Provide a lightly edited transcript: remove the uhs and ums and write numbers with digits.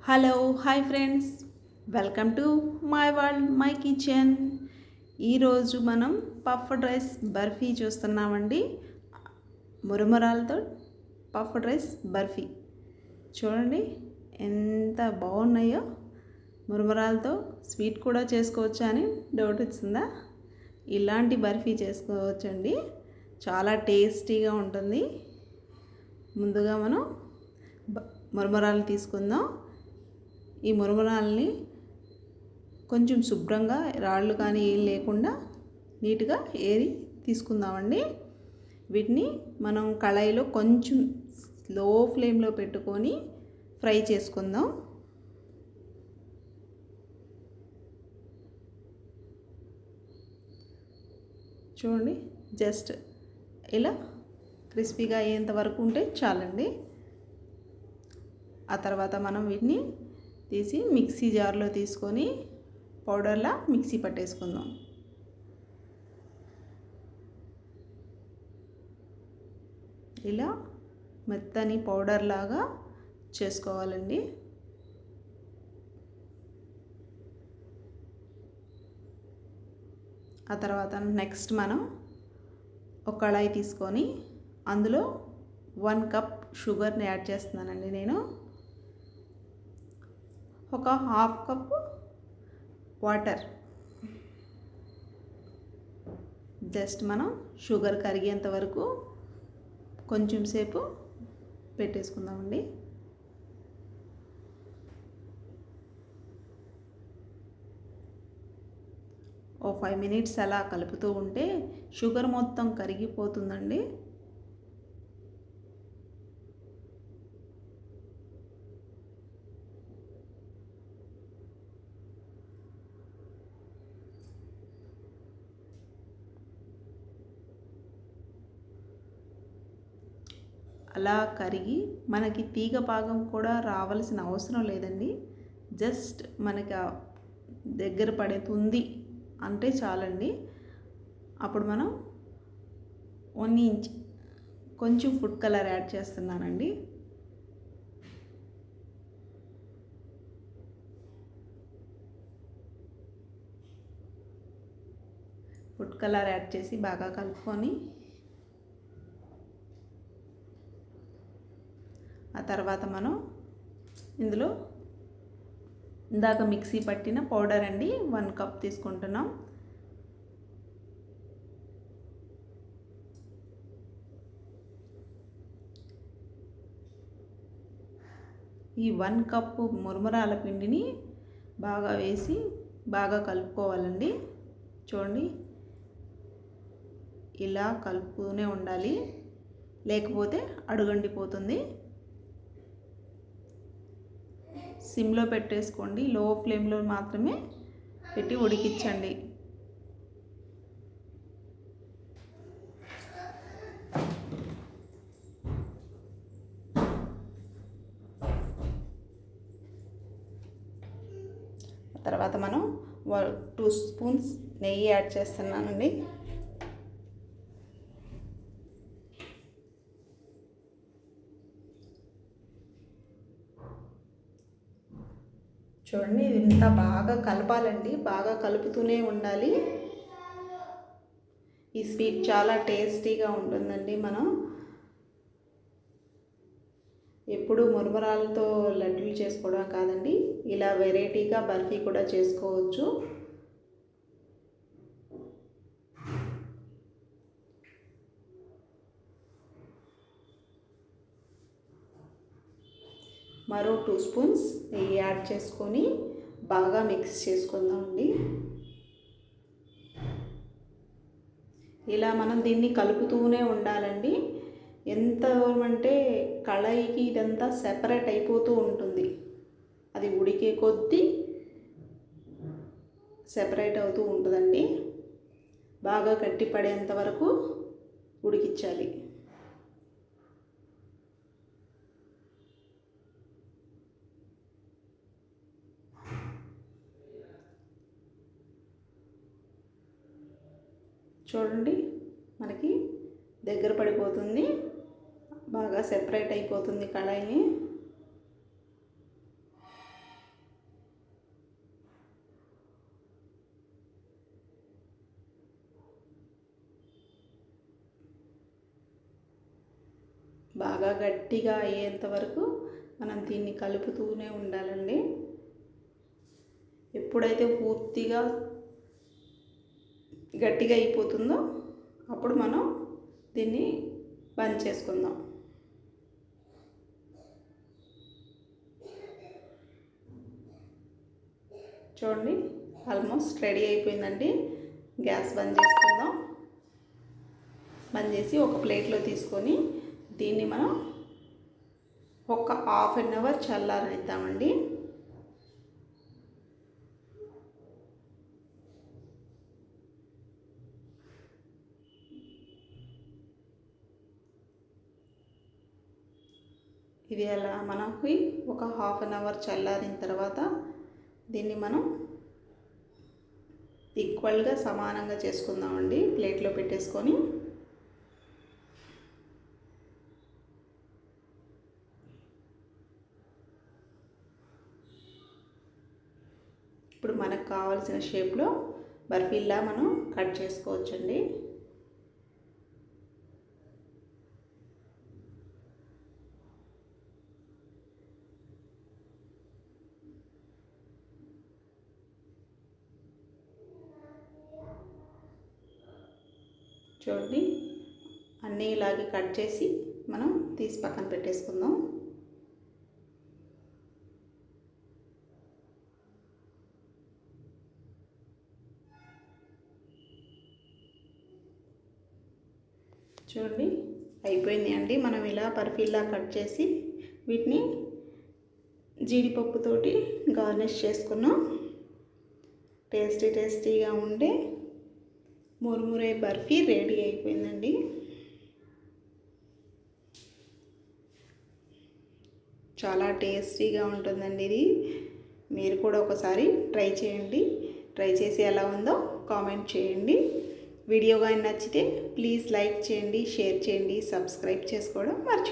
Hello hi friends, welcome to my world my kitchen. ఈరోజు మనం puffed rice barfi చూస్తున్నామండి. మురమురాలతో puffed rice barfi చూడండి ఎంత బాగున్నాయో. మురమురాలతో స్వీట్ కూడా చేసుకోవచ్చా అని డౌట్ వచ్చిందా? ఇలాంటి బర్ఫీ చేసుకోవచ్చండి, చాలా టేస్టీగా ఉంటుంది. ముందుగా మనం మురమురాలు తీసుకుందాం. ఈ మురమురాలని కొంచెం శుభ్రంగా రాళ్ళు కానీ ఏం లేకుండా నీట్గా ఏరి తీసుకుందామండి. వీటిని మనం కళాయిలో కొంచెం లో ఫ్లేమ్లో పెట్టుకొని ఫ్రై చేసుకుందాం. చూడండి, జస్ట్ ఇలా క్రిస్పీగా అయ్యేంత వరకు ఉంటే చాలండి. ఆ తర్వాత మనం వీటిని తీసి మిక్సీ జార్లో తీసుకొని పౌడర్లా మిక్సీ పట్టేసుకుందాం. ఇలా మెత్తని పౌడర్ లాగా చేసుకోవాలండి. ఆ తర్వాత నెక్స్ట్ మనం ఒక కళాయి తీసుకొని అందులో 1 కప్ షుగర్ని యాడ్ చేస్తున్నానండి. నేను ఒక హాఫ్ కప్ వాటర్, జస్ట్ మనం షుగర్ కరిగేంత వరకు కొంచెం సేపు పెట్టేసుకుందామండి. ఓ 5 మినిట్స్ అలా కలుపుతూ ఉంటే షుగర్ మొత్తం కరిగిపోతుందండి. అలా కరిగి మనకి తీగ పాకం కూడా రావాల్సిన అవసరం లేదండి. జస్ట్ మనకి దగ్గర పడుతుంది అంటే చాలండి. అప్పుడు మనం 1 ఇంచ్ కొంచెం ఫుడ్ కలర్ యాడ్ చేస్తున్నానండి. ఫుడ్ కలర్ యాడ్ చేసి బాగా కలుపుకొని ఆ తర్వాత మనం ఇందులో ఇందాక మిక్సీ పట్టిన పౌడర్ అండి 1 కప్ తీసుకుంటున్నాం. ఈ 1 కప్పు మురమురాల పిండిని బాగా వేసి బాగా కలుపుకోవాలండి. చూడండి, ఇలా కలుపుతూనే ఉండాలి, లేకపోతే అడుగండిపోతుంది. సిమ్లో పెట్టేసుకోండి, లో ఫ్లేమ్లో మాత్రమే పెట్టి ఉడికించండి. తర్వాత మనం 2 స్పూన్స్ నెయ్యి యాడ్ చేస్తున్నానండి. చూడండి, ఇంత బాగా కలపాలండి, బాగా కలుపుతూనే ఉండాలి. ఈ స్వీట్ చాలా టేస్టీగా ఉంటుందండి. మనం ఎప్పుడు మురమురాలతో లడ్డూలు చేసుకోవడం కాదండి, ఇలా వెరైటీగా బర్ఫీ కూడా చేసుకోవచ్చు. మరో 2 స్పూన్స్ నెయ్యి యాడ్ చేసుకొని బాగా మిక్స్ చేసుకుందామండి. ఇలా మనం దీన్ని కలుపుతూనే ఉండాలండి. ఎంత అంటే కళాయికి ఇదంతా సెపరేట్ అయిపోతూ ఉంటుంది. అది ఉడికే కొద్దీ సెపరేట్ అవుతూ ఉంటుందండి. బాగా గట్టి పడేంత వరకు ఉడికించాలి. చూడండి, మనకి దగ్గర పడిపోతుంది, బాగా సెపరేట్ అయిపోతుంది కళాయి. బాగా గట్టిగా అయ్యేంత వరకు మనం దీన్ని కలుపుతూనే ఉండాలండి. ఎప్పుడైతే పూర్తిగా గట్టిగా అయిపోతుందో అప్పుడు మనం దీన్ని బంద్ చేసుకుందాం. చూడండి, ఆల్మోస్ట్ రెడీ అయిపోయిందండి. గ్యాస్ బంద్ చేసుకుందాం. బంద్ చేసి ఒక ప్లేట్లో తీసుకొని దీన్ని మనం ఒక హాఫ్ అన్ అవర్ చల్లారనిద్దామండి. ఇది అలా మనకి ఒక హాఫ్ అన్ అవర్ చల్లారిన తర్వాత దీన్ని మనం ఈక్వల్గా సమానంగా చేసుకుందామండి. ప్లేట్లో పెట్టేసుకొని ఇప్పుడు మనకు కావాల్సిన షేప్లో బర్ఫీలా మనం కట్ చేసుకోవచ్చండి. చూడండి, అన్నీ ఇలాగే కట్ చేసి మనం తీసి పక్కన పెట్టేసుకుందాం. చూడండి, అయిపోయింది అండి. మనం ఇలా బర్ఫీలా కట్ చేసి వీటిని జీడిపప్పుతోటి గార్నిష్ చేసుకున్నాం. టేస్టీగా ఉండే మురుమురే బర్ఫీ రెడీ అయిపోయిందండి. చాలా టేస్టీగా ఉంటుందండి ఇది. మీరు కూడా ఒకసారి ట్రై చేయండి. ట్రై చేసి ఎలా ఉందో కామెంట్ చేయండి. వీడియో కానీ నచ్చితే ప్లీజ్ లైక్ చేయండి, షేర్ చేయండి, సబ్స్క్రైబ్ చేసుకోవడం మర్చిపోండి.